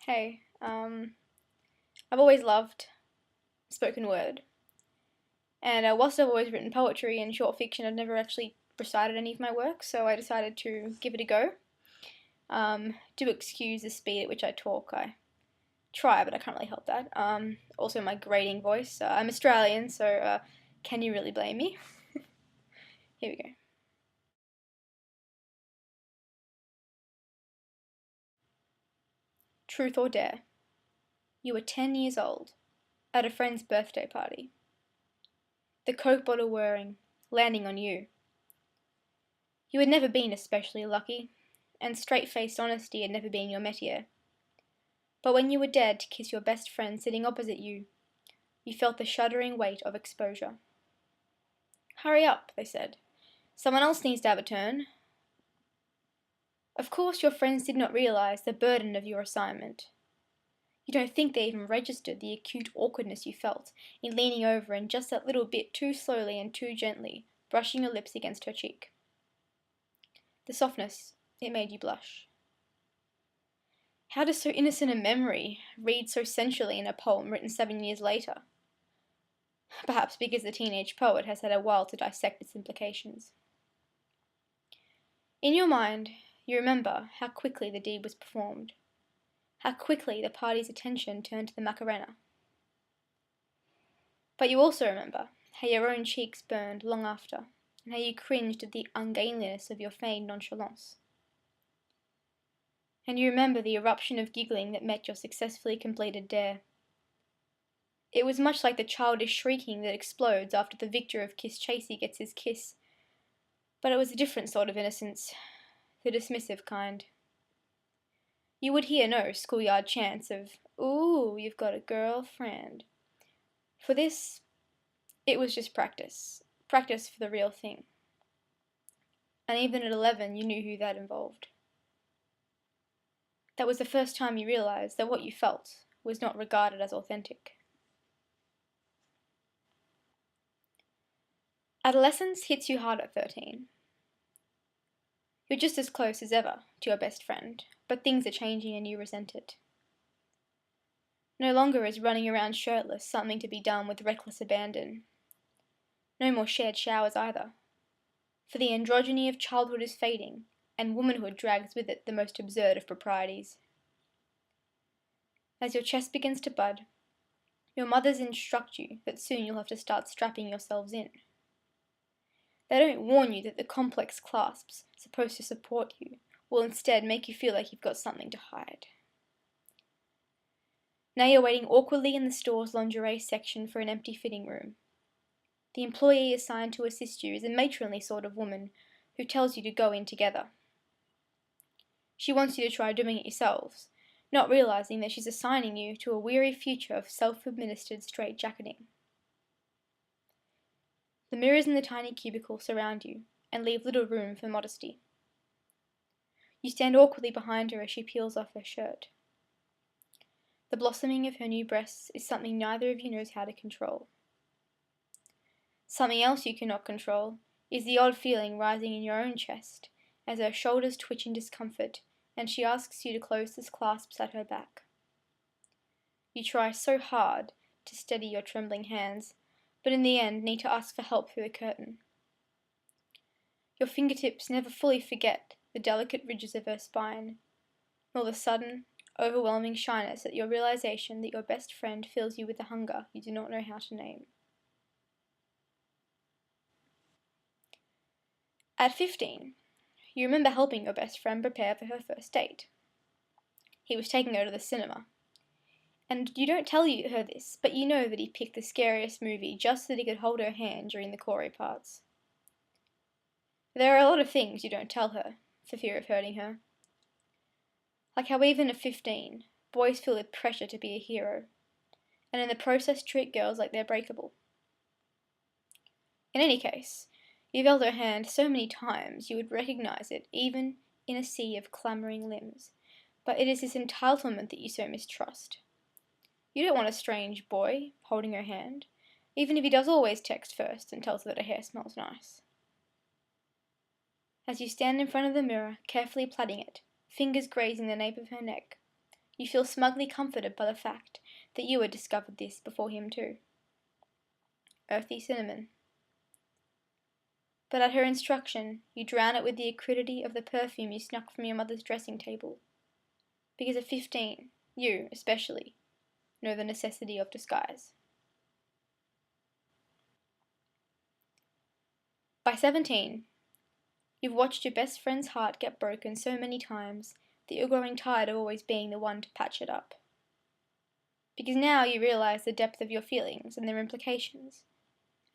Hey, I've always loved spoken word, and whilst I've always written poetry and short fiction, I've never actually recited any of my work, so I decided to give it a go. Do excuse the speed at which I talk. I try, but I can't really help that. Also, my grating voice. I'm Australian, so can you really blame me? Here we go. Truth or dare. You were 10 years old, at a friend's birthday party. The Coke bottle whirring, landing on you. You had never been especially lucky, and straight-faced honesty had never been your métier. But when you were dared to kiss your best friend sitting opposite you, you felt the shuddering weight of exposure. Hurry up, they said. Someone else needs to have a turn. Of course your friends did not realize the burden of your assignment. You don't think they even registered the acute awkwardness you felt in leaning over and just that little bit too slowly and too gently brushing your lips against her cheek. The softness, it made you blush. How does so innocent a memory read so sensually in a poem written 7 years later? Perhaps because the teenage poet has had a while to dissect its implications. In your mind, you remember how quickly the deed was performed, how quickly the party's attention turned to the Macarena. But you also remember how your own cheeks burned long after, and how you cringed at the ungainliness of your feigned nonchalance. And you remember the eruption of giggling that met your successfully completed dare. It was much like the childish shrieking that explodes after the victor of Kiss Chasey gets his kiss, but it was a different sort of innocence, the dismissive kind. You would hear no schoolyard chants of, "Ooh, you've got a girlfriend." For this, it was just practice for the real thing. And even at 11, you knew who that involved. That was the first time you realized that what you felt was not regarded as authentic. Adolescence hits you hard at 13. You're just as close as ever to your best friend, but things are changing and you resent it. No longer is running around shirtless something to be done with reckless abandon. No more shared showers either, for the androgyny of childhood is fading, and womanhood drags with it the most absurd of proprieties. As your chest begins to bud, your mothers instruct you that soon you'll have to start strapping yourselves in. They don't warn you that the complex clasps supposed to support you will instead make you feel like you've got something to hide. Now you're waiting awkwardly in the store's lingerie section for an empty fitting room. The employee assigned to assist you is a matronly sort of woman who tells you to go in together. She wants you to try doing it yourselves, not realizing that she's assigning you to a weary future of self-administered straitjacketing. The mirrors in the tiny cubicle surround you and leave little room for modesty. You stand awkwardly behind her as she peels off her shirt. The blossoming of her new breasts is something neither of you knows how to control. Something else you cannot control is the odd feeling rising in your own chest as her shoulders twitch in discomfort and she asks you to close the clasps at her back. You try so hard to steady your trembling hands, but in the end need to ask for help through the curtain. Your fingertips never fully forget the delicate ridges of her spine, nor the sudden, overwhelming shyness at your realization that your best friend fills you with a hunger you do not know how to name. At 15, you remember helping your best friend prepare for her first date. He was taking her to the cinema. And you don't tell her this, but you know that he picked the scariest movie just so that he could hold her hand during the gory parts. There are a lot of things you don't tell her, for fear of hurting her. Like how even at 15, boys feel the pressure to be a hero, and in the process treat girls like they're breakable. In any case, you've held her hand so many times you would recognize it even in a sea of clamoring limbs, but it is this entitlement that you so mistrust. You don't want a strange boy holding her hand, even if he does always text first and tells her that her hair smells nice. As you stand in front of the mirror, carefully plaiting it, fingers grazing the nape of her neck, You feel smugly comforted by the fact that you had discovered this before him too. Earthy cinnamon. But at her instruction, you drown it with the acridity of the perfume you snuck from your mother's dressing table. Because at 15, you, especially, know the necessity of disguise. By 17, you've watched your best friend's heart get broken so many times that you're growing tired of always being the one to patch it up. Because now you realize the depth of your feelings and their implications,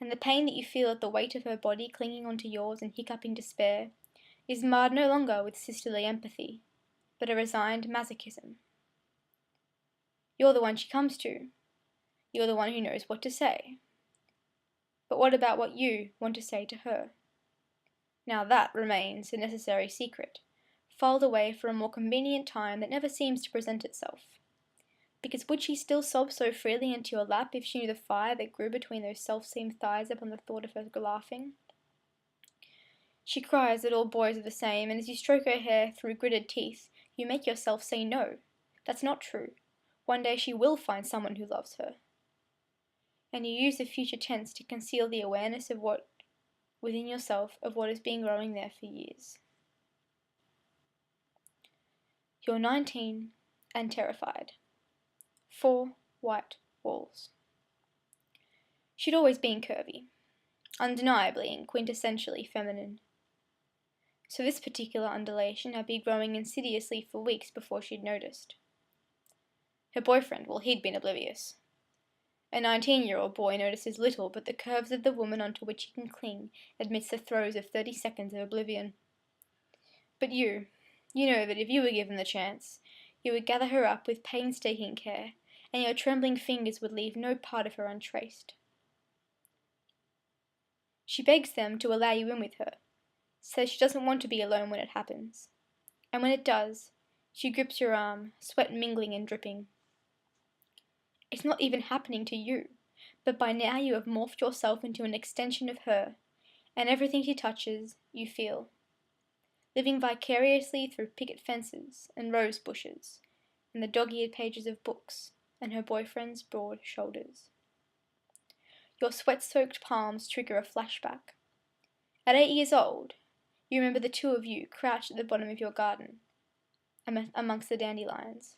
and the pain that you feel at the weight of her body clinging onto yours in hiccuping despair is marred no longer with sisterly empathy, but a resigned masochism. You're the one she comes to. You're the one who knows what to say. But what about what you want to say to her? Now that remains a necessary secret, filed away for a more convenient time that never seems to present itself. Because would she still sob so freely into your lap if she knew the fire that grew between those self-same thighs upon the thought of her laughing? She cries that all boys are the same, and as you stroke her hair through gritted teeth, you make yourself say no. That's not true. One day she will find someone who loves her. And you use the future tense to conceal the awareness of what within yourself of what has been growing there for years. You're 19 and terrified. 4 white walls. She'd always been curvy, undeniably and quintessentially feminine. So this particular undulation had been growing insidiously for weeks before she'd noticed. Her boyfriend, well, he'd been oblivious. A 19-year-old boy notices little but the curves of the woman onto which he can cling amidst the throes of 30 seconds of oblivion. But you know that if you were given the chance, you would gather her up with painstaking care, and your trembling fingers would leave no part of her untraced. She begs them to allow you in with her, says she doesn't want to be alone when it happens, and when it does, she grips your arm, sweat mingling and dripping. It's not even happening to you, but by now you have morphed yourself into an extension of her, and everything she touches, you feel. Living vicariously through picket fences and rose bushes, and the dog-eared pages of books, and her boyfriend's broad shoulders. Your sweat-soaked palms trigger a flashback. At 8 years old, you remember the two of you crouched at the bottom of your garden, amongst the dandelions.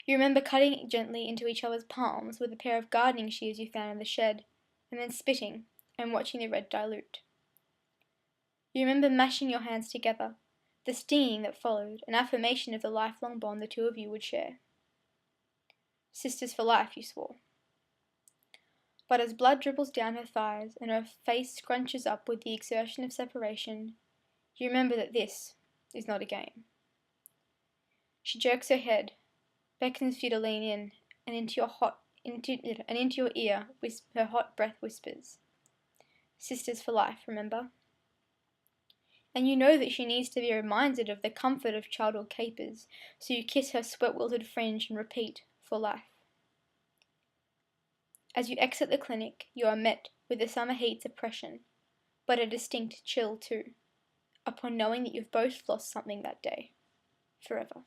You remember cutting gently into each other's palms with a pair of gardening shears you found in the shed, and then spitting and watching the red dilute. You remember mashing your hands together, the stinging that followed, an affirmation of the lifelong bond the two of you would share. Sisters for life, you swore. But as blood dribbles down her thighs and her face scrunches up with the exertion of separation, you remember that this is not a game. She jerks her head, beckons you to lean in, and into your ear her hot breath whispers, "Sisters for life, remember?" And you know that she needs to be reminded of the comfort of childhood capers, so you kiss her sweat-wilted fringe and repeat, "For life." As you exit the clinic, you are met with the summer heat's oppression, but a distinct chill too, upon knowing that you've both lost something that day, forever.